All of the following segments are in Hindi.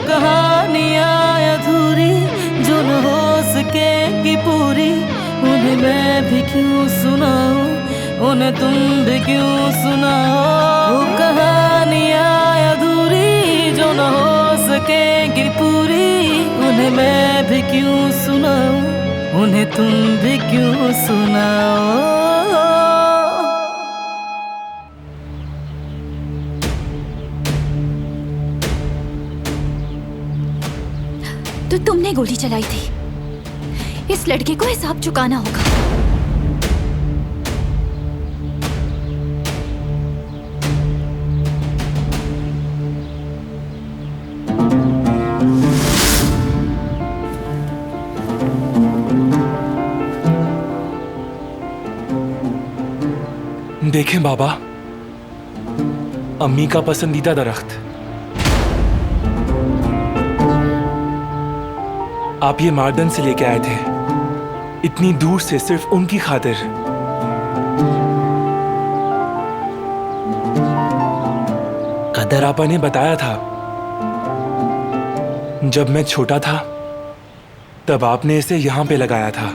कहानियाँ अधूरी जो न हो सकेगी पूरी, उन्हें मैं भी क्यों सुनाऊं, उन्हें तुम भी क्यों सुनाओ। वो कहानियाँ अधूरी जो न हो सकेगी पूरी, उन्हें मैं भी क्यों सुनाऊं, उन्हें तुम भी क्यों सुनाओ। तो तुमने गोली चलाई थी, इस लड़के को हिसाब चुकाना होगा। देखें बाबा, अम्मी का पसंदीदा दरख्त। आप ये मार्दन से लेके आए थे, इतनी दूर से सिर्फ उनकी खातिर। कदर आपा ने बताया था, जब मैं छोटा था तब आपने इसे यहां पे लगाया था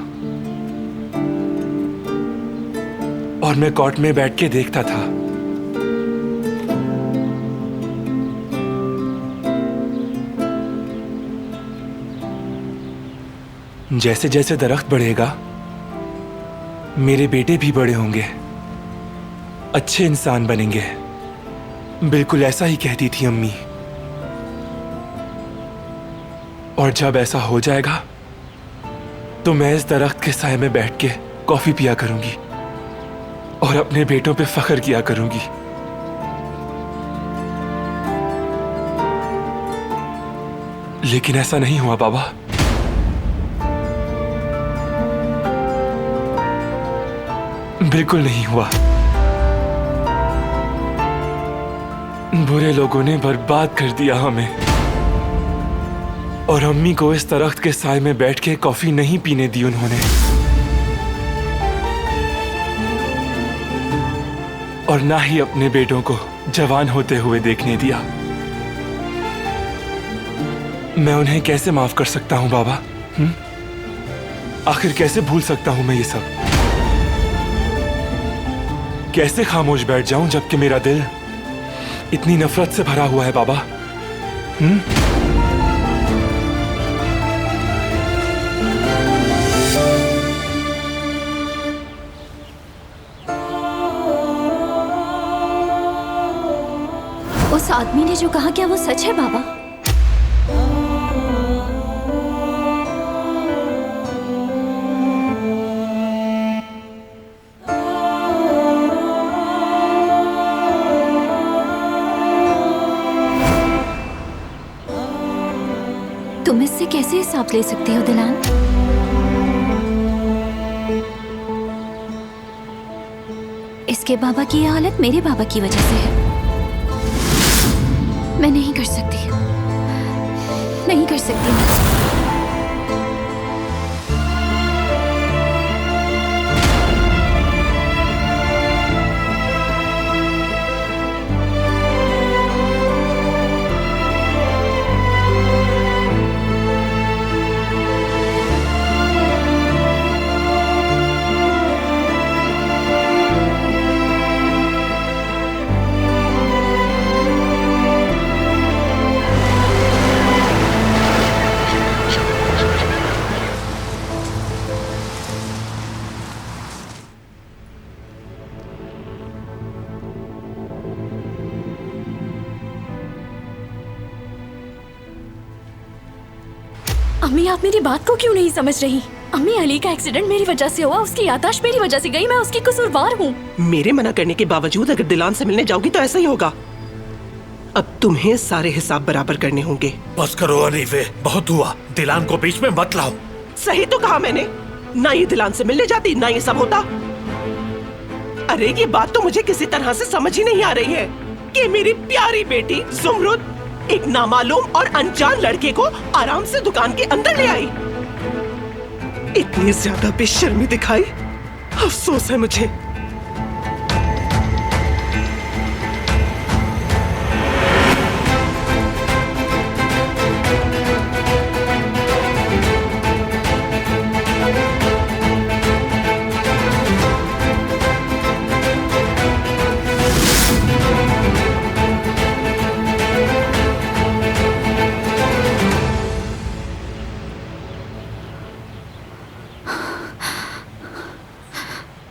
और मैं कोर्ट में बैठ के देखता था। जैसे जैसे दरख्त बढ़ेगा, मेरे बेटे भी बड़े होंगे, अच्छे इंसान बनेंगे। बिल्कुल ऐसा ही कहती थी अम्मी। और जब ऐसा हो जाएगा तो मैं इस दरख्त के साए में बैठ के कॉफी पिया करूंगी और अपने बेटों पे फख्र किया करूंगी। लेकिन ऐसा नहीं हुआ बाबा। बिल्कुल नहीं हुआ। बुरे लोगों ने बर्बाद कर दिया हमें, और अम्मी को इस दरख्त के साए में बैठ के कॉफी नहीं पीने दी उन्होंने, और ना ही अपने बेटों को जवान होते हुए देखने दिया। मैं उन्हें कैसे माफ कर सकता हूं बाबा? आखिर कैसे भूल सकता हूं मैं ये सब? कैसे खामोश बैठ जाऊं जबकि मेरा दिल इतनी नफरत से भरा हुआ है बाबा? उस आदमी ने जो कहा, क्या वो सच है बाबा? तुम इससे कैसे हिसाब ले सकते हो दिलान? इसके बाबा की यह हालत मेरे बाबा की वजह से है। मैं नहीं कर सकती, नहीं कर सकती। अम्मी, आप मेरी बात को क्यों नहीं समझ रही? अम्मी, अली का एक्सीडेंट मेरी वजह से हुआ, उसकी याददाश्त मेरी वजह से गई, मैं उसकी कसूरवार हूँ। मेरे मना करने के बावजूद अगर दिलान से मिलने जाओगी तो ऐसा ही होगा। अब तुम्हें सारे हिसाब बराबर करने होंगे। बस करो अनीफे, बहुत हुआ। दिलान को बीच में मत लाओ। सही तो कहा मैंने, ना ये दिलान से मिलने जाती ना ये सब होता। अरे ये बात तो मुझे किसी तरह से समझ ही नहीं आ रही है कि मेरी प्यारी बेटी जुमरुद एक नामालूम और अनजान लड़के को आराम से दुकान के अंदर ले आई। इतनी ज्यादा बेशर्मी दिखाई, अफसोस है मुझे।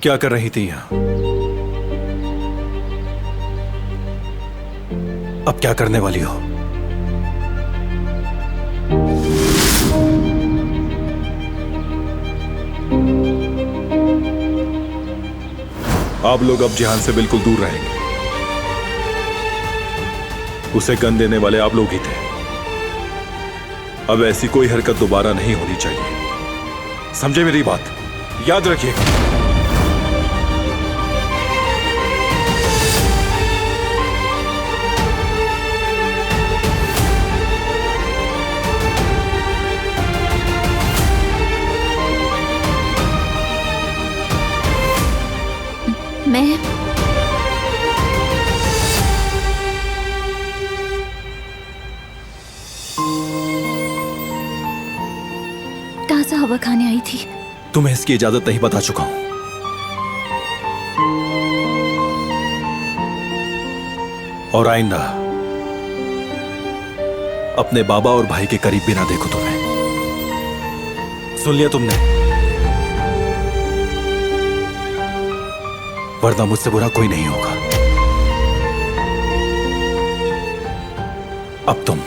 क्या कर रही थी यहां? अब क्या करने वाली हो? आप लोग अब जिहान से बिल्कुल दूर रहेंगे। उसे गन देने वाले आप लोग ही थे। अब ऐसी कोई हरकत दोबारा नहीं होनी चाहिए, समझे मेरी बात? याद रखिएगा। मैं ताजा हवा खाने आई थी। तुम्हें इसकी इजाजत नहीं बता चुका हूं। और आइंदा अपने बाबा और भाई के करीब भी ना देखो तुम्हें। सुन लिया तुमने? वरना मुझसे बुरा कोई नहीं होगा। अब तुम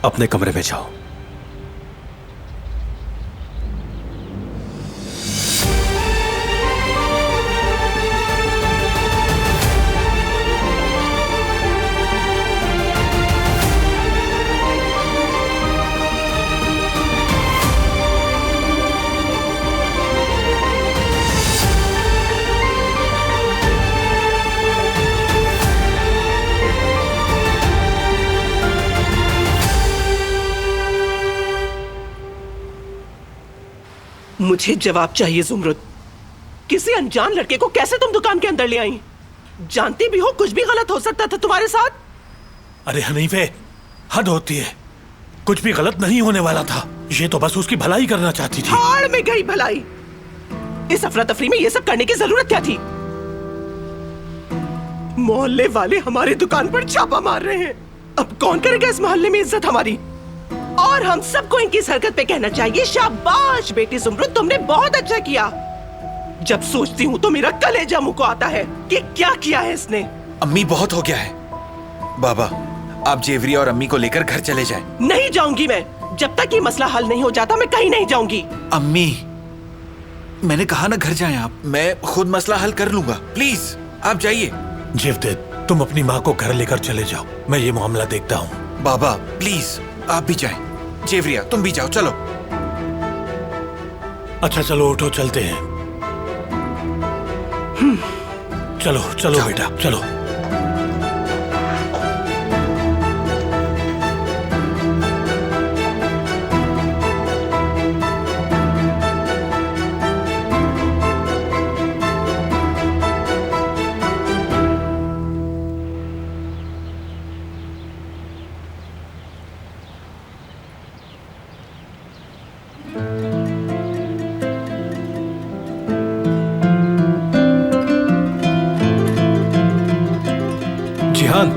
अपने कमरे में जाओ। मुझे जवाब चाहिए जुमरुद। किसी अनजान लड़के को कैसे तुम दुकान के अंदर ले आई? जानती भी हो कुछ भी गलत हो सकता था तुम्हारे साथ। अरे हनीफे, हद होती है। कुछ भी गलत नहीं होने वाला था। ये तो बस उसकी भलाई करना चाहती थी। हाड़ में गई भलाई। इस अफरा तफरी में ये सब करने की जरूरत क्या थी? मोहल्ले वाले हमारी दुकान पर छापा मार रहे हैं। अब कौन करेगा इस मोहल्ले में इज्जत हमारी? और हम सबको इनकी इस हरकत पे कहना चाहिए शाबाश बेटी जुमरुद, तुमने बहुत अच्छा किया। जब सोचती हूँ तो मेरा कलेजा मुंह को आता है कि क्या किया है इसने। अम्मी बहुत हो गया है। बाबा, आप जेवरी और अम्मी को लेकर घर चले जाएं। नहीं जाऊंगी मैं। जब तक ये मसला हल नहीं हो जाता मैं कहीं नहीं जाऊंगी। अम्मी, मैंने कहा ना घर जाएं आप। मैं खुद मसला हल कर लूंगा। प्लीज आप जाइए। जेवदेद, तुम अपनी माँ को घर लेकर चले जाओ। मैं ये मामला देखता हूँ। बाबा प्लीज आप भी जाएं। जेवरिया तुम भी जाओ, चलो। अच्छा चलो उठो, चलते हैं। चलो चलो बेटा, चलो। जिहान,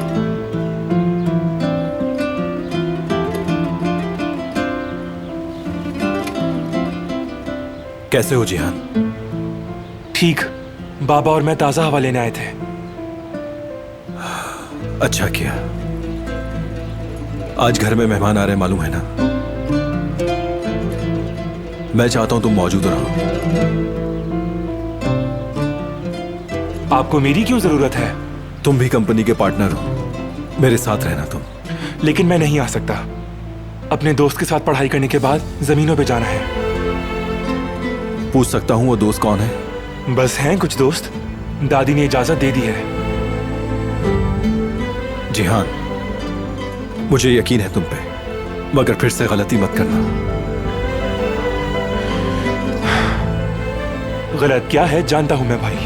कैसे हो जिहान? ठीक। बाबा और मैं ताजा हवा लेने आए थे। अच्छा किया। आज घर में मेहमान आ रहे, मालूम है ना? मैं चाहता हूं तुम मौजूद रहो। आपको मेरी क्यों जरूरत है? तुम भी कंपनी के पार्टनर हो, मेरे साथ रहना तुम। लेकिन मैं नहीं आ सकता। अपने दोस्त के साथ पढ़ाई करने के बाद जमीनों पे जाना है। पूछ सकता हूं वो दोस्त कौन है? बस हैं कुछ दोस्त। दादी ने इजाजत दे दी है। जिहान, मुझे यकीन है तुम पे, मगर फिर से गलती मत करना। गलत क्या है जानता हूं मैं भाई,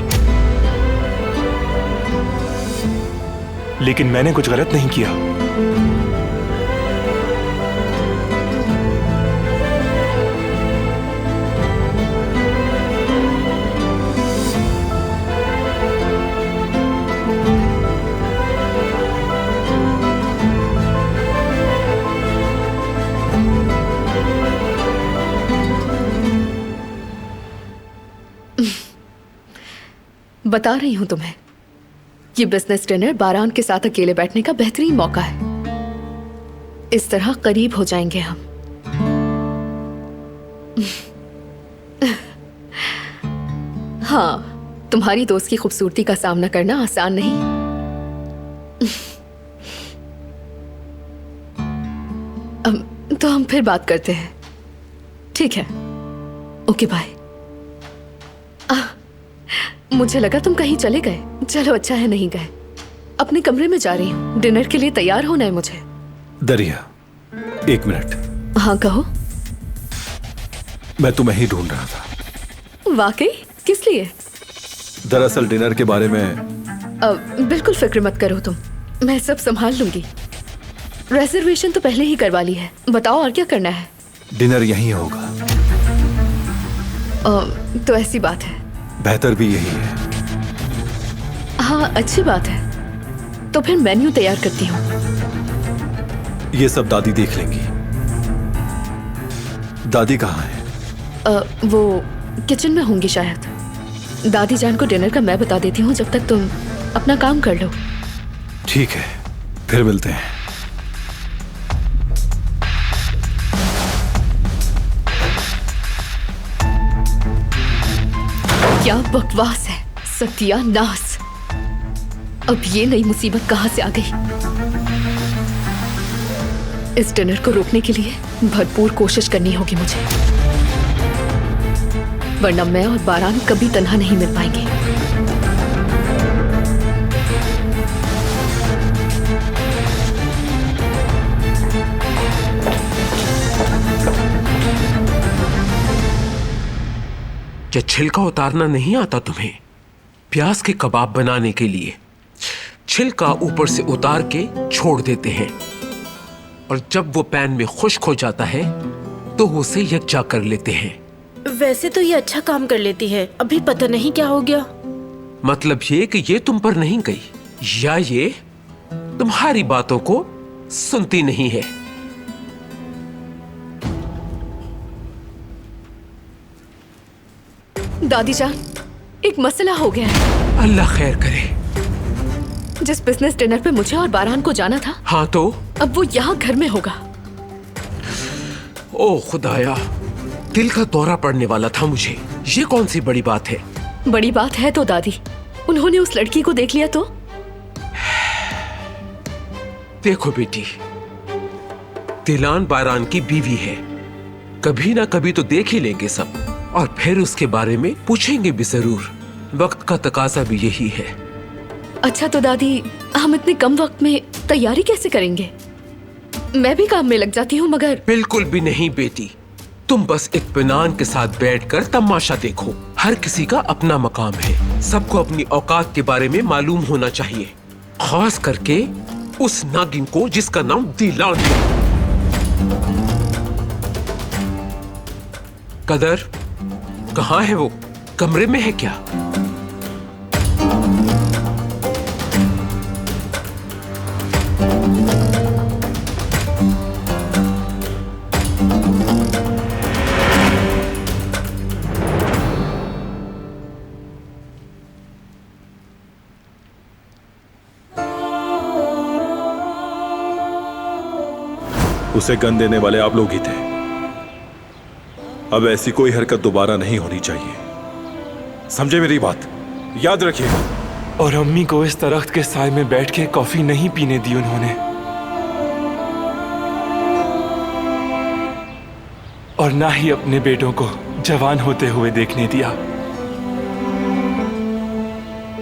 लेकिन मैंने कुछ गलत नहीं किया। बता रही हूँ तुम्हें, ये बिजनेस डिनर बारान के साथ अकेले बैठने का बेहतरीन मौका है। इस तरह करीब हो जाएंगे हम। हाँ, तुम्हारी दोस्त की खूबसूरती का सामना करना आसान नहीं। तो हम फिर बात करते हैं, ठीक है? Okay bye. मुझे लगा तुम कहीं चले गए। चलो अच्छा है नहीं गए। अपने कमरे में जा रही हूँ, डिनर के लिए तैयार होना है मुझे। दरिया, एक मिनट। हाँ कहो। मैं तुम्हें ही ढूंढ रहा था। वाकई? किस लिए? दरअसल डिनर के बारे में। बिल्कुल फिक्र मत करो तुम, मैं सब संभाल लूंगी। रिजर्वेशन तो पहले ही करवा ली है। बताओ और क्या करना है? डिनर यहीं होगा। तो ऐसी बात है। बेहतर भी यही है। हाँ अच्छी बात है। तो फिर मेन्यू तैयार करती हूँ। ये सब दादी देख लेंगी। दादी कहाँ है? वो किचन में होंगी शायद। दादी जान को डिनर का मैं बता देती हूँ, जब तक तुम अपना काम कर लो। ठीक है, फिर मिलते हैं। क्या बकवास है, सत्यानाश। अब ये नई मुसीबत कहां से आ गई? इस डिनर को रोकने के लिए भरपूर कोशिश करनी होगी मुझे, वरना मैं और बारान कभी तन्हा नहीं मिल पाएंगे। क्या छिलका उतारना नहीं आता तुम्हें? प्याज के कबाब बनाने के लिए छिलका ऊपर से उतार के छोड़ देते हैं, और जब वो पैन में खुश्क हो जाता है तो उसे यकजा कर लेते हैं। वैसे तो ये अच्छा काम कर लेती है, अभी पता नहीं क्या हो गया। मतलब ये कि ये तुम पर नहीं गई, या ये तुम्हारी बातों को सुनती नहीं है। दादी जान, एक मसला हो गया है। अल्लाह खैर करे। जिस बिजनेस डिनर पे मुझे और बारान को जाना था, हाँ तो? अब वो यहाँ घर में होगा। ओ खुदाया, दिल का दौरा पड़ने वाला था मुझे। ये कौन सी बड़ी बात है? बड़ी बात है तो दादी, उन्होंने उस लड़की को देख लिया तो? देखो बेटी, दिलान बारान की बीवी है, कभी ना कभी तो देख ही लेंगे सब, और फिर उसके बारे में पूछेंगे भी जरूर। वक्त का तकाजा भी यही है। अच्छा तो दादी, हम इतने कम वक्त में तैयारी कैसे करेंगे? मैं भी काम में लग जाती हूँ मगर। बिल्कुल भी नहीं बेटी, तुम बस इत्मीनान के साथ बैठकर तमाशा देखो। हर किसी का अपना मकाम है, सबको अपनी औकात के बारे में मालूम होना चाहिए, खास करके उस नागिन को जिसका नाम दिलान है। कदर कहाँ है? वो कमरे में है क्या? उसे गन देने वाले आप लोग ही थे। अब ऐसी कोई हरकत दोबारा नहीं होनी चाहिए, समझे मेरी बात? याद रखिएगा। और अम्मी को इस दरख्त के साए में बैठ के कॉफी नहीं पीने दी उन्होंने, और ना ही अपने बेटों को जवान होते हुए देखने दिया।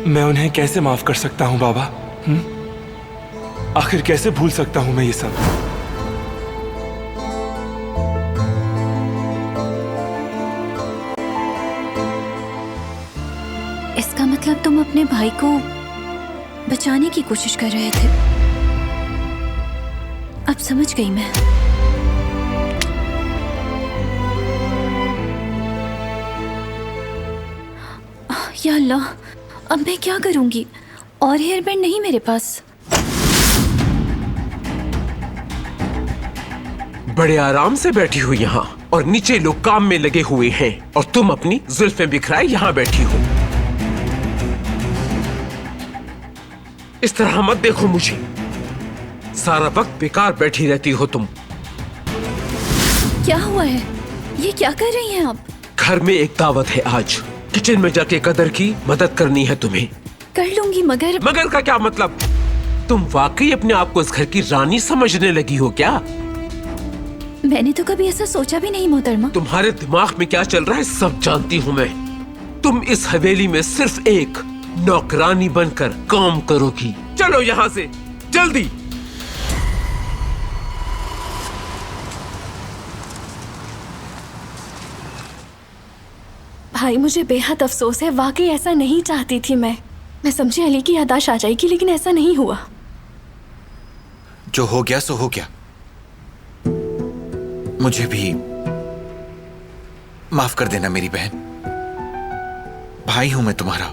मैं उन्हें कैसे माफ कर सकता हूं बाबा? आखिर कैसे भूल सकता हूं मैं ये सब? इसका मतलब तुम अपने भाई को बचाने की कोशिश कर रहे थे। अब समझ गई मैं। या अल्लाह, अब मैं क्या करूंगी? और हेयर बैंड नहीं मेरे पास। बड़े आराम से बैठी हुई यहाँ, और नीचे लोग काम में लगे हुए हैं, और तुम अपनी जुल्फें बिखराए यहाँ बैठी हो। इस तरह मत देखो मुझे। सारा वक्त बेकार बैठी रहती हो तुम। क्या हुआ है? ये क्या कर रही हैं आप? घर में एक दावत है आज। किचन में जाके कदर की मदद करनी है तुम्हें। कर लूंगी, मगर का क्या मतलब? तुम वाकई अपने आप को इस घर की रानी समझने लगी हो क्या? मैंने तो कभी ऐसा सोचा भी नहीं मोहतरमा। तुम्हारे दिमाग में क्या चल रहा है सब जानती हूँ मैं। तुम इस हवेली में सिर्फ एक नौकरानी बनकर काम करोगी। चलो यहाँ से जल्दी। भाई मुझे बेहद अफसोस है, वाकई ऐसा नहीं चाहती थी मैं समझी अली की याददाश्त आ जाएगी, लेकिन ऐसा नहीं हुआ। जो हो गया सो हो गया। मुझे भी माफ कर देना मेरी बहन। भाई हूं मैं तुम्हारा,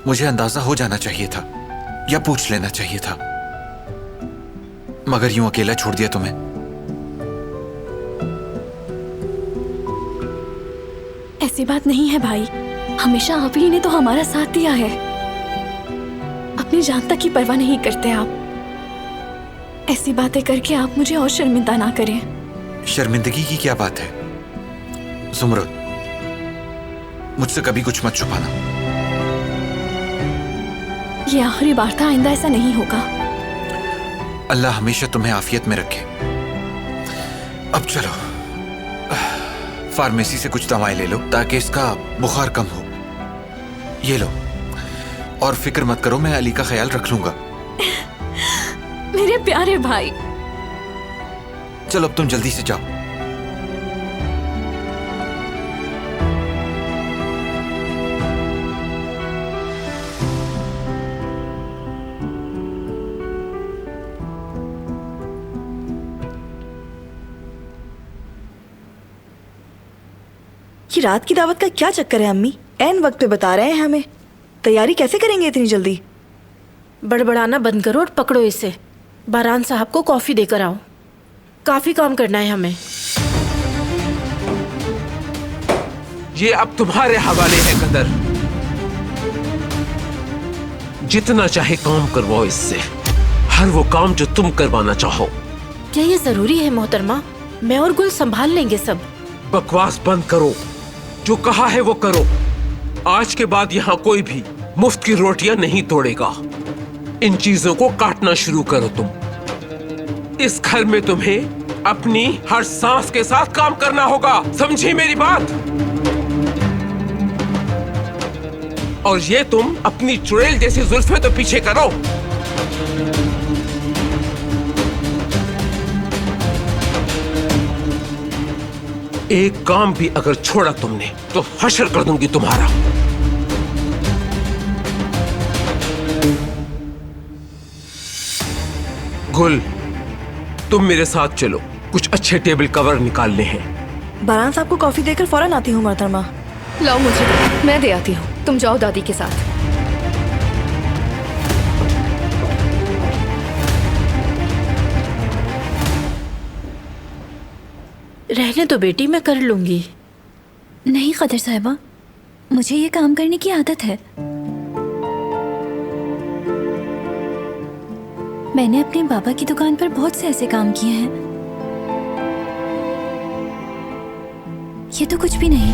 मुझे अंदाजा हो जाना चाहिए था या पूछ लेना चाहिए था, मगर यूं अकेला छोड़ दिया तुम्हें। ऐसी बात नहीं है भाई, हमेशा आप ही ने तो हमारा साथ दिया है। अपनी जान तक की परवाह नहीं करते आप। ऐसी बातें करके आप मुझे और शर्मिंदा ना करें। शर्मिंदगी की क्या बात है जुमरुद, मुझसे कभी कुछ मत छुपाना। ये आखिरी बार था, आइंदा ऐसा नहीं होगा। अल्लाह हमेशा तुम्हें आफियत में रखे। अब चलो फार्मेसी से कुछ दवाएं ले लो ताकि इसका बुखार कम हो। ये लो, और फिक्र मत करो, मैं अली का ख्याल रख लूंगा। मेरे प्यारे भाई। चलो अब तुम जल्दी से जाओ। ये रात की दावत का क्या चक्कर है अम्मी? ऐन वक्त पे बता रहे हैं हमें। तैयारी कैसे करेंगे इतनी जल्दी? बड़बड़ाना बंद करो और पकड़ो इसे। बारान साहब को कॉफी देकर आओ, काफी काम करना है हमें। ये अब तुम्हारे हवाले है कदर। जितना चाहे काम करवाओ इससे, हर वो काम जो तुम करवाना चाहो। क्या ये जरूरी है मोहतरमा? मैं और गुल संभाल लेंगे सब। बकवास बंद करो, जो कहा है वो करो। आज के बाद यहाँ कोई भी मुफ्त की रोटियां नहीं तोड़ेगा। इन चीजों को काटना शुरू करो तुम। इस घर में तुम्हें अपनी हर सांस के साथ काम करना होगा, समझी मेरी बात? और ये तुम अपनी चुड़ैल जैसी जुल्फे तो पीछे करो। एक काम भी अगर छोड़ा तुमने तो हशर कर दूंगी तुम्हारा। गुल, तुम मेरे साथ चलो, कुछ अच्छे टेबल कवर निकालने हैं। बारान साहब को कॉफी देकर फौरन आती हूँ मोहतरमा। लाओ मुझे, मैं दे आती हूँ। तुम जाओ दादी के साथ। रहने तो बेटी, मैं कर लूंगी। नहीं कदर साहिबा, मुझे ये काम करने की आदत है। मैंने अपने बाबा की दुकान पर बहुत से ऐसे काम किए हैं। ये तो कुछ भी नहीं।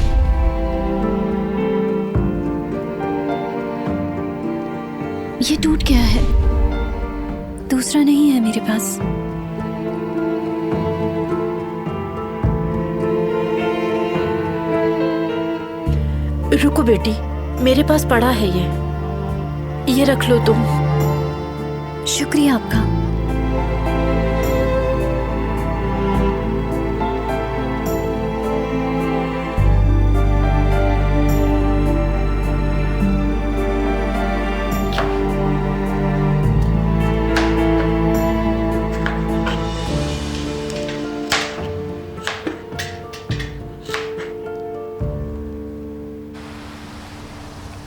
ये टूट गया है, दूसरा नहीं है मेरे पास। रुको बेटी, मेरे पास पड़ा है ये रख लो तुम। शुक्रिया आपका।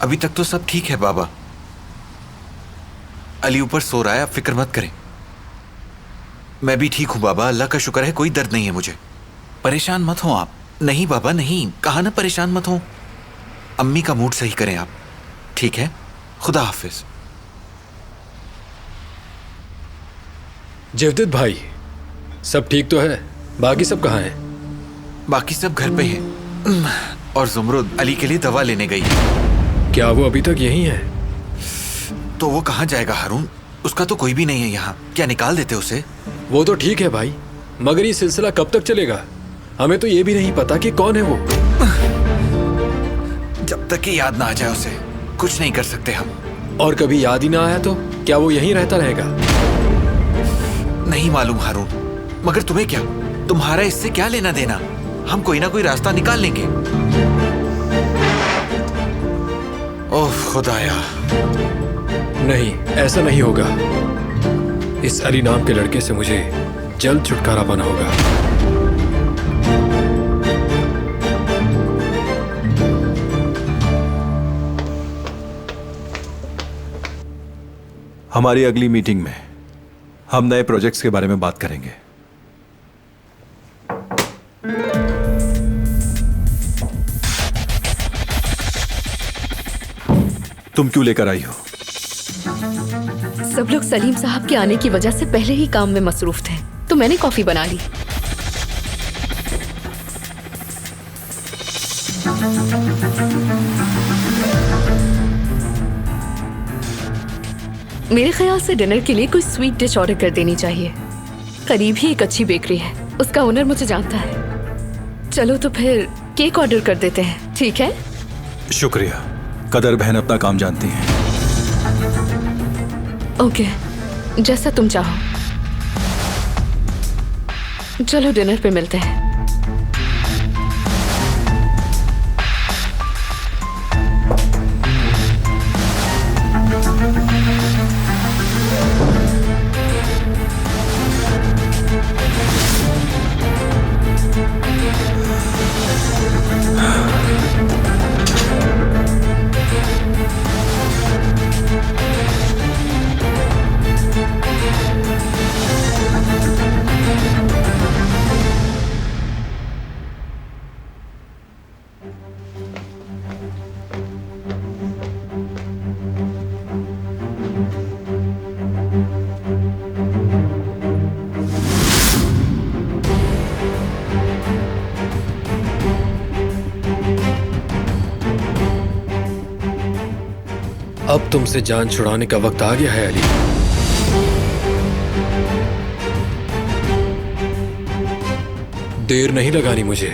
अभी तक तो सब ठीक है बाबा। अली ऊपर सो रहा है, आप फिक्र मत करें। मैं भी ठीक हूं बाबा, अल्लाह का शुक्र है, कोई दर्द नहीं है मुझे। परेशान मत हो आप। नहीं बाबा नहीं, कहा ना परेशान मत हो। अम्मी का मूड सही करें आप, ठीक है? खुदा हाफिज। जवदत भाई, सब ठीक तो है? बाकी सब कहाँ हैं? बाकी सब घर पे हैं और जुमरुद अली के लिए दवा लेने गई। क्या वो अभी तक यहीं है? तो वो कहाँ जाएगा हारून? उसका तो कोई भी नहीं है यहाँ। क्या निकाल देते उसे? वो तो ठीक है भाई, मगर ये सिलसिला कब तक चलेगा? हमें तो ये भी नहीं पता कि कौन है वो। जब तक कि याद ना आ जाए उसे कुछ नहीं कर सकते हम। और कभी याद ही ना आया तो क्या वो यहीं रहता रहेगा? नहीं मालूम हारून, मगर तुम्हें क्या, तुम्हारा इससे क्या लेना देना? हम कोई ना कोई रास्ता निकाल लेंगे। ओह खुदाया। नहीं, ऐसा नहीं होगा। इस अली नाम के लड़के से मुझे जल्द छुटकारा पाना होगा। हमारी अगली मीटिंग में हम नए प्रोजेक्ट्स के बारे में बात करेंगे। तुम क्यों लेकर आई हो? सब लोग सलीम साहब के आने की वजह से पहले ही काम में मसरूफ थे, तो मैंने कॉफी बना ली। मेरे ख्याल से डिनर के लिए कोई स्वीट डिश ऑर्डर कर देनी चाहिए। करीब ही एक अच्छी बेकरी है, उसका ओनर मुझे जानता है। चलो तो फिर केक ऑर्डर कर देते हैं, ठीक है? शुक्रिया। कदर बहन अपना काम जानती हैं। ओके, जैसा तुम चाहो। चलो डिनर पे मिलते हैं। अब तुमसे जान छुड़ाने का वक्त आ गया है अली। देर नहीं लगानी मुझे।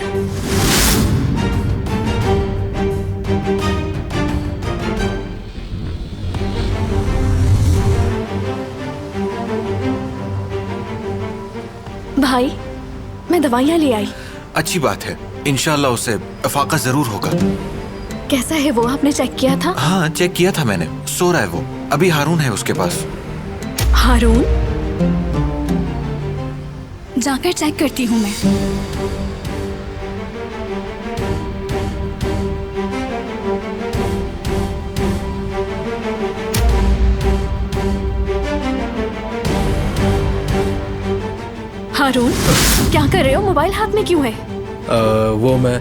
भाई, मैं दवाइयाँ ले आई। अच्छी बात है, इंशाल्लाह उसे अफाका जरूर होगा। कैसा है वो, आपने चेक किया था? हाँ चेक किया था मैंने, सो रहा है वो। अभी हारून है उसके पास। हारून? जाकर चेक करती हूँ मैं। हारून, क्या कर रहे हो? मोबाइल हाथ में क्यों है? वो मैं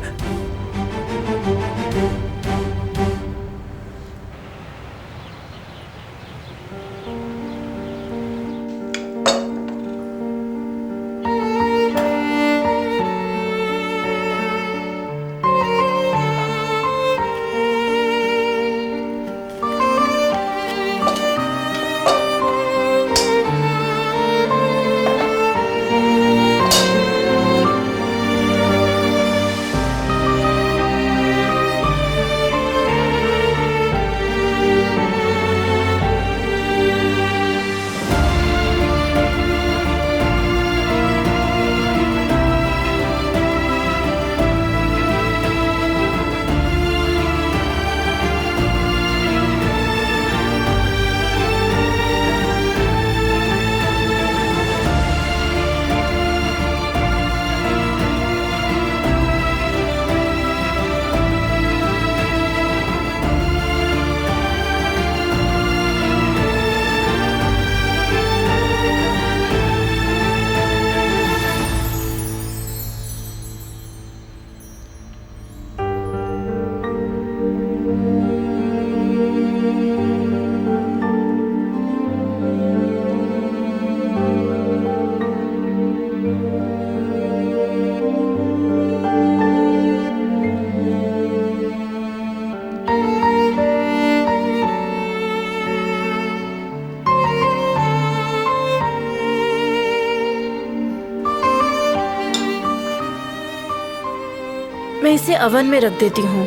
मैं इसे अवन में रख देती हूँ।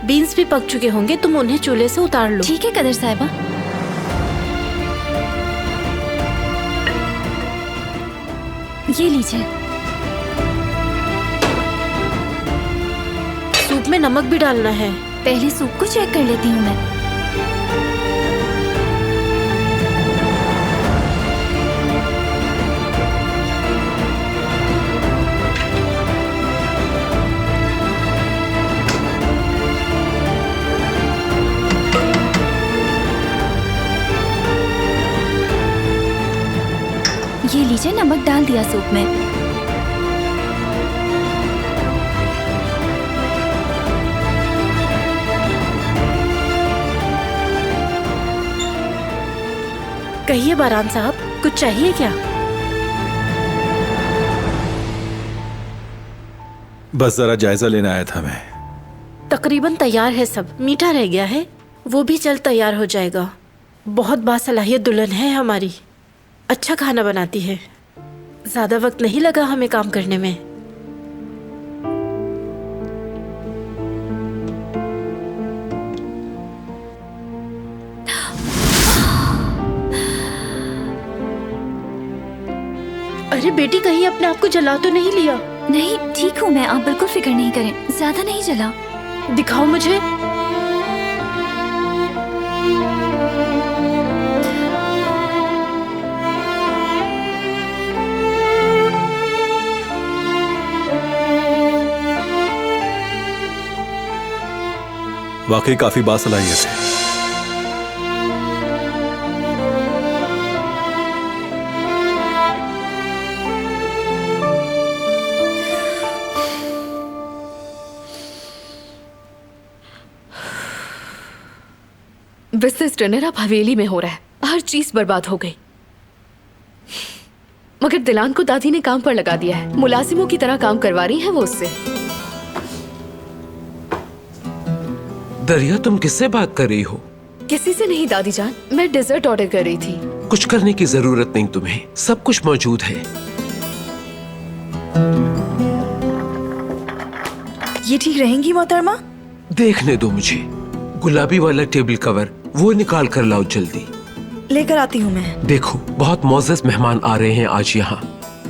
बीन्स भी पक चुके होंगे, तुम उन्हें चूल्हे से उतार लो। ठीक है कदर साहिबा। ये लीजिए। सूप में नमक भी डालना है। पहले सूप को चेक कर लेती हूँ मैं। ये लीजिए, नमक डाल दिया सूप में। कहिए बारान साहब, कुछ चाहिए क्या? बस जरा जायजा लेने आया था मैं। तकरीबन तैयार है सब, मीठा रह गया है, वो भी जल्द तैयार हो जाएगा। बहुत बासलाहियत दुल्हन है हमारी, अच्छा खाना बनाती है। ज्यादा वक्त नहीं लगा हमें काम करने में। अरे बेटी, कहीं अपने आप को जला तो नहीं लिया? नहीं, ठीक हूँ मैं, आप बिल्कुल फिक्र नहीं करें। ज्यादा नहीं जला। दिखाओ मुझे। वाकई काफी बासलाहियत है। बिजनेस डिनर अब हवेली में हो रहा है, हर चीज बर्बाद हो गई। मगर दिलान को दादी ने काम पर लगा दिया है, मुलाजिमों की तरह काम करवा रही है वो उससे। दरिया, तुम किससे बात कर रही हो? किसी से नहीं दादी जान, मैं डेजर्ट ऑर्डर कर रही थी। कुछ करने की जरूरत नहीं तुम्हें, सब कुछ मौजूद है। ये ठीक रहेंगी मोहतरमा? देखने दो मुझे। गुलाबी वाला टेबल कवर वो निकाल कर लाओ जल्दी। लेकर आती हूँ मैं। देखो, बहुत मोअज़्ज़ज़ मेहमान आ रहे हैं आज यहाँ।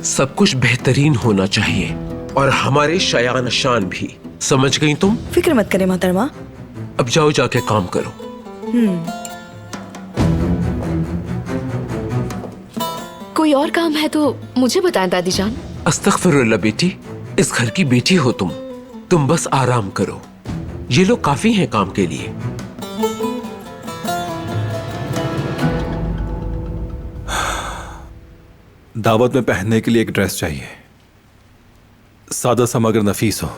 सब कुछ बेहतरीन होना चाहिए और हमारे शायान शान भी। समझ गई तुम? फिक्र मत करें मोहतरमा। अब जाओ, जाके काम करो। कोई और काम है तो मुझे बताएं दादी जान। अस्तगफिरुल्लाह बेटी, इस घर की बेटी हो तुम बस आराम करो। ये लोग काफी हैं काम के लिए। दावत में पहनने के लिए एक ड्रेस चाहिए, सादा सा मगर नफीस हो।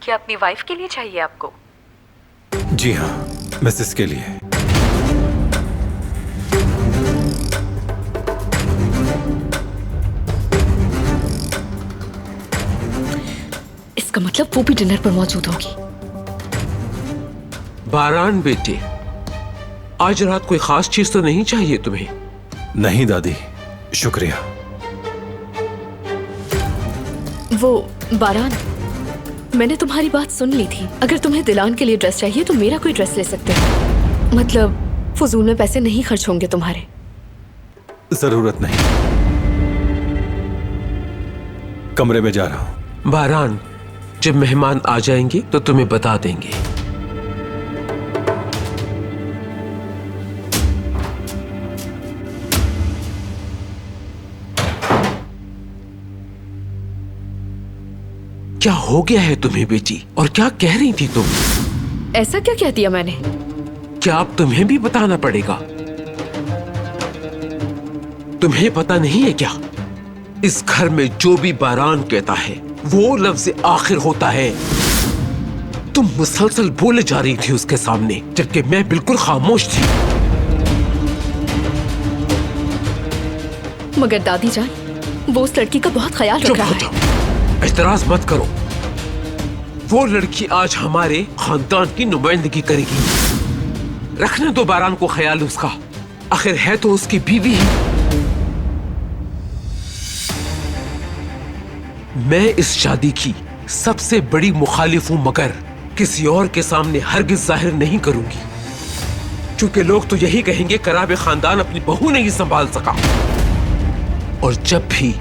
क्या अपनी वाइफ के लिए चाहिए आपको? जी हाँ, मिसेस के लिए। इसका मतलब वो भी डिनर पर मौजूद होगी। बारान बेटे, आज रात कोई खास चीज तो नहीं चाहिए तुम्हें? नहीं दादी, शुक्रिया। वो बारान, मैंने तुम्हारी बात सुन ली थी। अगर तुम्हें दिलान के लिए ड्रेस चाहिए तो मेरा कोई ड्रेस ले सकते हो। मतलब फजूल में पैसे नहीं खर्च होंगे तुम्हारे। जरूरत नहीं, कमरे में जा रहा हूं। बारान, जब मेहमान आ जाएंगे तो तुम्हें बता देंगे। क्या हो गया है तुम्हें बेटी, और क्या कह रही थी तुम? ऐसा क्या कह दिया मैंने? क्या अब तुम्हें भी बताना पड़ेगा? तुम्हें पता नहीं है क्या, इस घर में जो भी बारान कहता है वो लफ्ज़ आखिर होता है। तुम मुसलसल बोले जा रही थी उसके सामने, जबकि मैं बिल्कुल खामोश थी। मगर दादी जान, वो उस लड़की का बहुत ख्याल रख रहा है। एतराज मत करो, वो लड़की आज हमारे खानदान की नुमाइंदगी करेगी। रखने दो बारान को ख्याल उसका। आखिर है तो उसकी बीवी ही। मैं इस शादी की सबसे बड़ी मुखालिफ हूं, मगर किसी और के सामने हरगिज जाहिर नहीं करूंगी, क्योंकि लोग तो यही कहेंगे कराबे खानदान अपनी बहू नहीं संभाल सका। और जब भी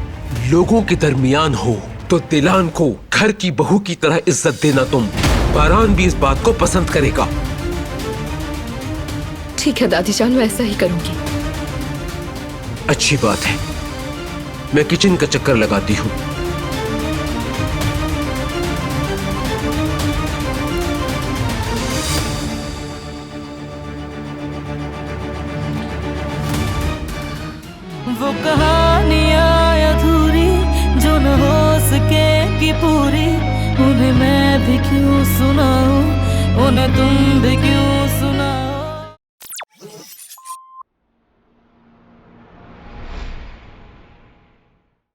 लोगों के दरमियान हो तो दिलान को घर की बहू की तरह इज्जत देना तुम। बारान भी इस बात को पसंद करेगा। ठीक है दादी जान, मैं ऐसा ही करूंगी। अच्छी बात है, मैं किचन का चक्कर लगाती हूँ। वो कहानियाँ अधूरी जो न हो सके कि पूरी, उन्हें मैं भी क्यों सुनाऊं, उन्हें तुम भी क्यों सुनाओ।